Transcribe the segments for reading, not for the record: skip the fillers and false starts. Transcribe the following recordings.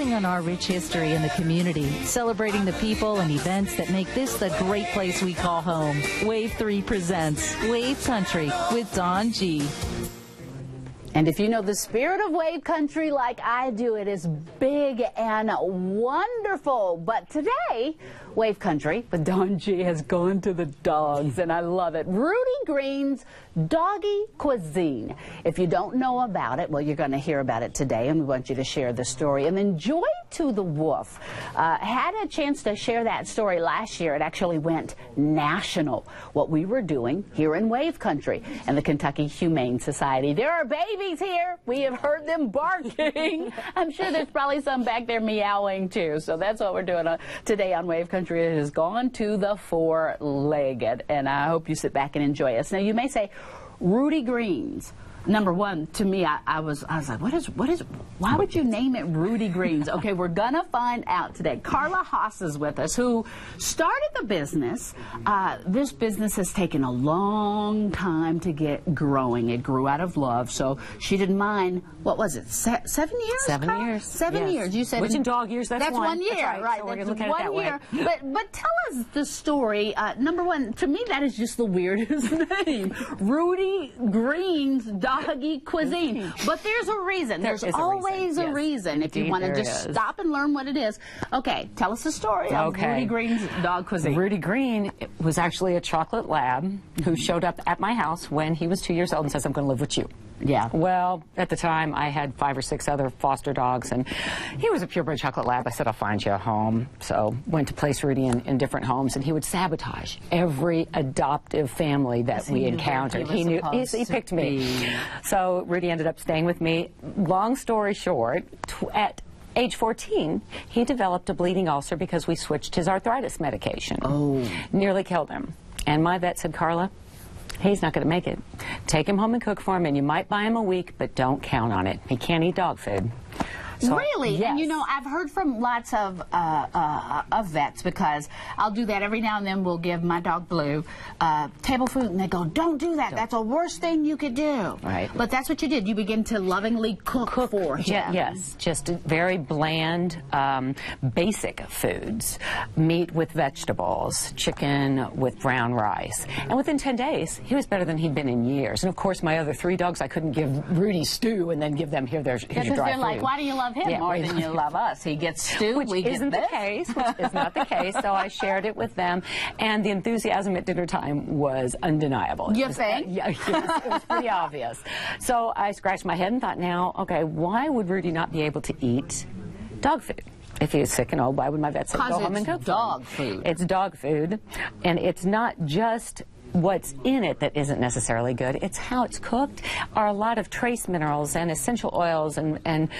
focusing on our rich history in the community, celebrating the people and events that make this the great place we call home. Wave 3 presents Wave Country with Dawne Gee. And if you know the spirit of wave country like I do, it is big and wonderful. But today, wave country with Dawne Gee has gone to the dogs, and I love it. Rudy Green's Doggy Cuisine. If you don't know about it, well, you're going to hear about it today, and we want you to share the story. And then Joy to the Wolf had a chance to share that story last year. It actually went national, what we were doing here in wave country and the Kentucky Humane Society. There are babies here. We have heard them barking. I'm sure there's probably some back there meowing too. So that's what we're doing today on Wave Country. It has gone to the four-legged, and I hope you sit back and enjoy us. Now you may say, Rudy Green's. Number one, to me, I was like, why would you name it Rudy Green's? Okay, we're gonna find out today. Karla Haas is with us, who started the business. This business has taken a long time to get growing. It grew out of love, so she didn't mind. What was it? 7 years? 7 Karla? years. 7 yes. years. You said which in dog years, that's one year, that's right? So we're that's looking at it that 1 year. way. But tell us the story. Number one, to me, that is just the weirdest name. Rudy Green's Doggy Cuisine. But there's a reason. There's always a reason. If you want to just stop and learn what it is. Okay, tell us the story of Rudy Green's Dog Cuisine. Rudy Green was actually a chocolate lab who showed up at my house when he was 2 years old and says, I'm going to live with you. Yeah. Well, at the time, I had 5 or 6 other foster dogs, and he was a purebred chocolate lab. I said, I'll find you a home. So went to place Rudy in different homes, and he would sabotage every adoptive family that we encountered. He knew he picked me. So Rudy ended up staying with me. Long story short, at age 14, he developed a bleeding ulcer because we switched his arthritis medication. Oh. Nearly killed him. And my vet said, Karla, he's not going to make it. Take him home and cook for him, and you might buy him a week, but don't count on it. He can't eat dog food. So, really? Yes. And you know, I've heard from lots of vets, because I'll do that every now and then. We'll give my dog Blue table food, and they go, don't do that. That's the worst thing you could do. Right. But that's what you did. You begin to lovingly cook for him. Yes, just very bland, basic foods. Meat with vegetables, chicken with brown rice. And within 10 days, he was better than he'd been in years. And of course, my other 3 dogs, I couldn't give Rudy stew and then give them, here's your dry food. Because they're like, why do you love him more than you love us? He gets stew, which isn't the case, which is not the case. So I shared it with them, and the enthusiasm at dinner time was undeniable. You think? Yeah, yes, it was pretty obvious. So I scratched my head and thought, now, okay, why would Rudy not be able to eat dog food? If he was sick and old, why would my vet say go home and cook it's dog food? It's dog food, and it's not just what's in it that isn't necessarily good. It's how it's cooked. Are a lot of trace minerals and essential oils and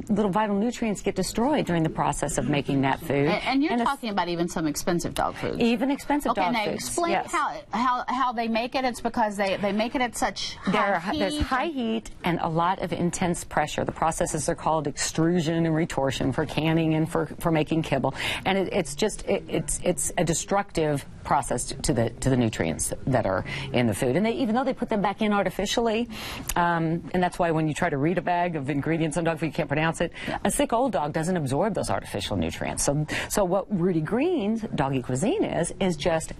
little vital nutrients get destroyed during the process of making that food. And you're talking about even some expensive dog food. Even expensive dog food. Okay, now explain how they make it. It's because they make it at such high heat. There's high heat and a lot of intense pressure. The processes are called extrusion and retortion for canning and for making kibble. And it's a destructive process to the nutrients that are in the food. And even though they put them back in artificially, and that's why when you try to read a bag of ingredients on dog food, you can't pronounce it. A sick old dog doesn't absorb those artificial nutrients. So what Rudy Green's Doggy Cuisine is just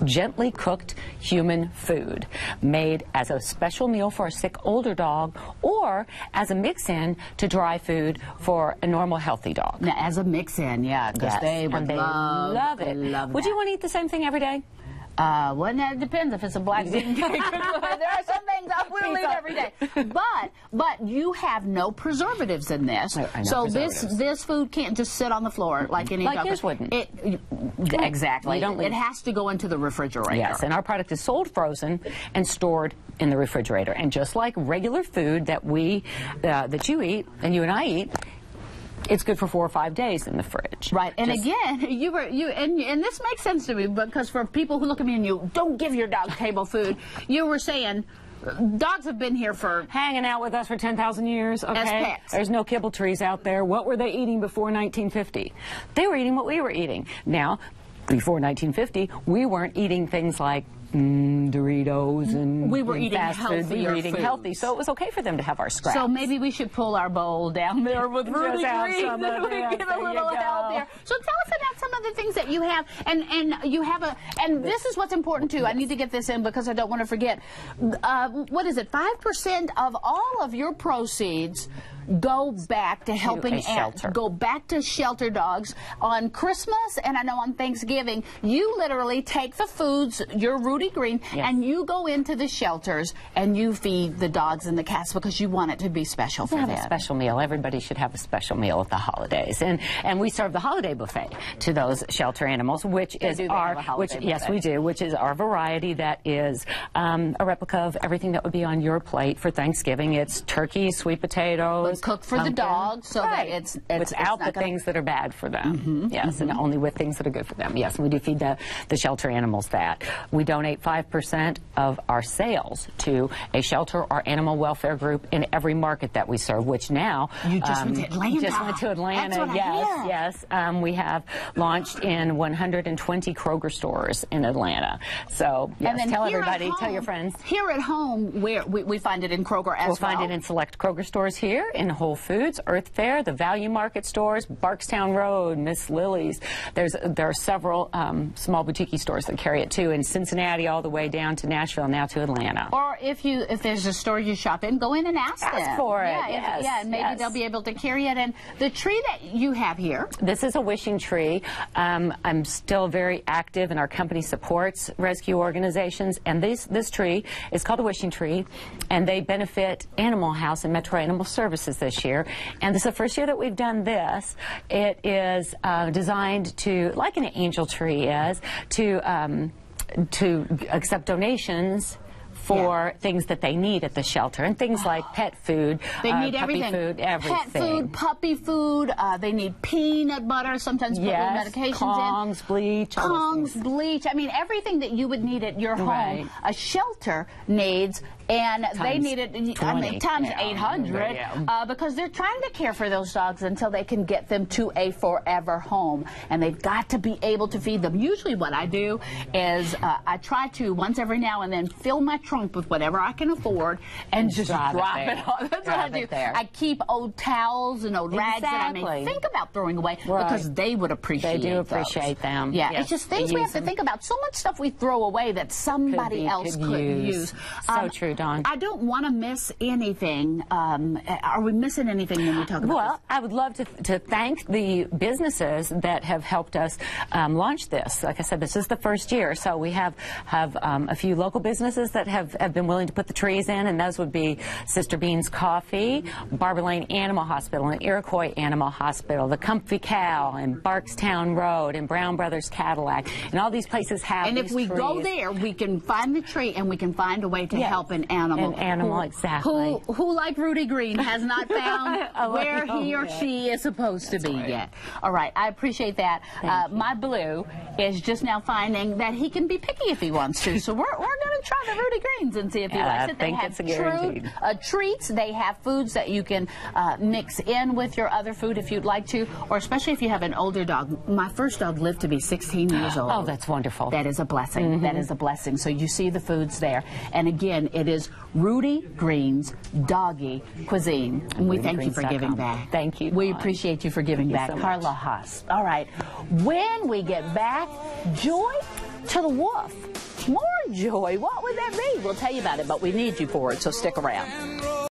gently cooked human food made as a special meal for a sick older dog, or as a mix-in to dry food for a normal healthy dog. Now, as a mix-in, yeah, because they would love it. Would you want to eat the same thing every day? Well, it depends if it's a black bean cake. There are some things I will eat every day. But you have no preservatives in this. So this food can't just sit on the floor like any dog. Like yours wouldn't. Exactly. It has to go into the refrigerator. Yes, and our product is sold frozen and stored in the refrigerator. And just like regular food that that you eat and you and I eat, it's good for 4 or 5 days in the fridge. Right. And again, and this makes sense to me, because for people who look at me and you don't give your dog table food, you were saying dogs have been here for hanging out with us for 10,000 years. Okay. As pets. There's no kibble trees out there. What were they eating before 1950? They were eating what we were eating. Now, before 1950, we weren't eating things like Doritos and we were eating fast food. We were eating foods. healthy, so it was okay for them to have our scraps. So maybe we should pull our bowl down there with Rudy Green and we get a little healthier. So tell us about some of the things that you have, and you have and this is what's important too. I need to get this in because I don't want to forget. What is it? 5% of all of your proceeds go back to helping go back to shelter dogs on Christmas, and I know on Thanksgiving. You literally take the foods, your Rudy Green, and you go into the shelters and you feed the dogs and the cats because you want it to be special for them. Have a special meal. Everybody should have a special meal at the holidays, and we serve the holiday buffet to those shelter animals, which is our yes, we do, which is our variety that is a replica of everything that would be on your plate for Thanksgiving. It's turkey, sweet potatoes. Cooked for the dogs, so that it's without the things that are bad for them. Yes, and only with things that are good for them. Yes, and we do feed the shelter animals that. We donate 5% of our sales to a shelter or animal welfare group in every market that we serve, which now you just went to Atlanta. Just went to Atlanta. That's what yes. We have launched in 120 Kroger stores in Atlanta. So yes, and then tell everybody, tell your friends. Here at home, where we find it in Kroger as well. We'll find it in select Kroger stores here, in Whole Foods, Earth Fare, the Value Market stores, Barkstown Road, Miss Lily's. There are several small boutique stores that carry it too, in Cincinnati all the way down to Nashville, now to Atlanta. Or if there's a store you shop in, go in and ask them. For it. Yeah, and maybe they'll be able to carry it. And the tree that you have here. This is a wishing tree. I'm still very active, and our company supports rescue organizations. And this tree is called a wishing tree, and they benefit Animal House and Metro Animal Services this year. And this is the first year that we've done this. It is designed to, like an angel tree is, to accept donations for things that they need at the shelter, and things like pet food, they need everything. Food, everything. Pet food, puppy food, they need peanut butter, sometimes put medications Kongs, bleach. Kongs, bleach. I mean, everything that you would need at your home, a shelter needs, and they need it, times 800, because they're trying to care for those dogs until they can get them to a forever home, and they've got to be able to feed them. Usually what I do is I try to, once every now and then, fill my trunk with whatever I can afford and just drop it off. That's what I do. I keep old towels and old rags that I may think about throwing away because they would appreciate They do appreciate them. Yeah, it's just things we have to think about. So much stuff we throw away that somebody else could use. So true, Dawn. I don't want to miss anything. Are we missing anything when we talk about this? I would love to thank the businesses that have helped us launch this. Like I said, this is the first year, so we have a few local businesses that have been willing to put the trees in, and those would be Sister Bean's Coffee, Barber Lane Animal Hospital, and Iroquois Animal Hospital, the Comfy Cow, and Barkstown Road, and Brown Brothers Cadillac, and all these places have And these if we trees. go there, we can find the tree, and we can find a way to help an animal. An animal, exactly. Who, like Rudy Green, has not found where he or she is supposed to be yet. All right, I appreciate that. My Blue is just now finding that he can be picky if he wants to, so we're going to try the Rudy Greens and see if he likes it. They have treats. They have foods that you can mix in with your other food if you'd like to, or especially if you have an older dog. My first dog lived to be 16 years old. Oh, that's wonderful. That is a blessing. That is a blessing. So you see the foods there. And again, it is Rudy Green's Doggy Cuisine. And we thank you for giving back. Thank you. We appreciate you for giving back. So Karla Haas. All right. When we get back, joy to the wolf. More joy. What would that be? We'll tell you about it, but we need you for it, so stick around.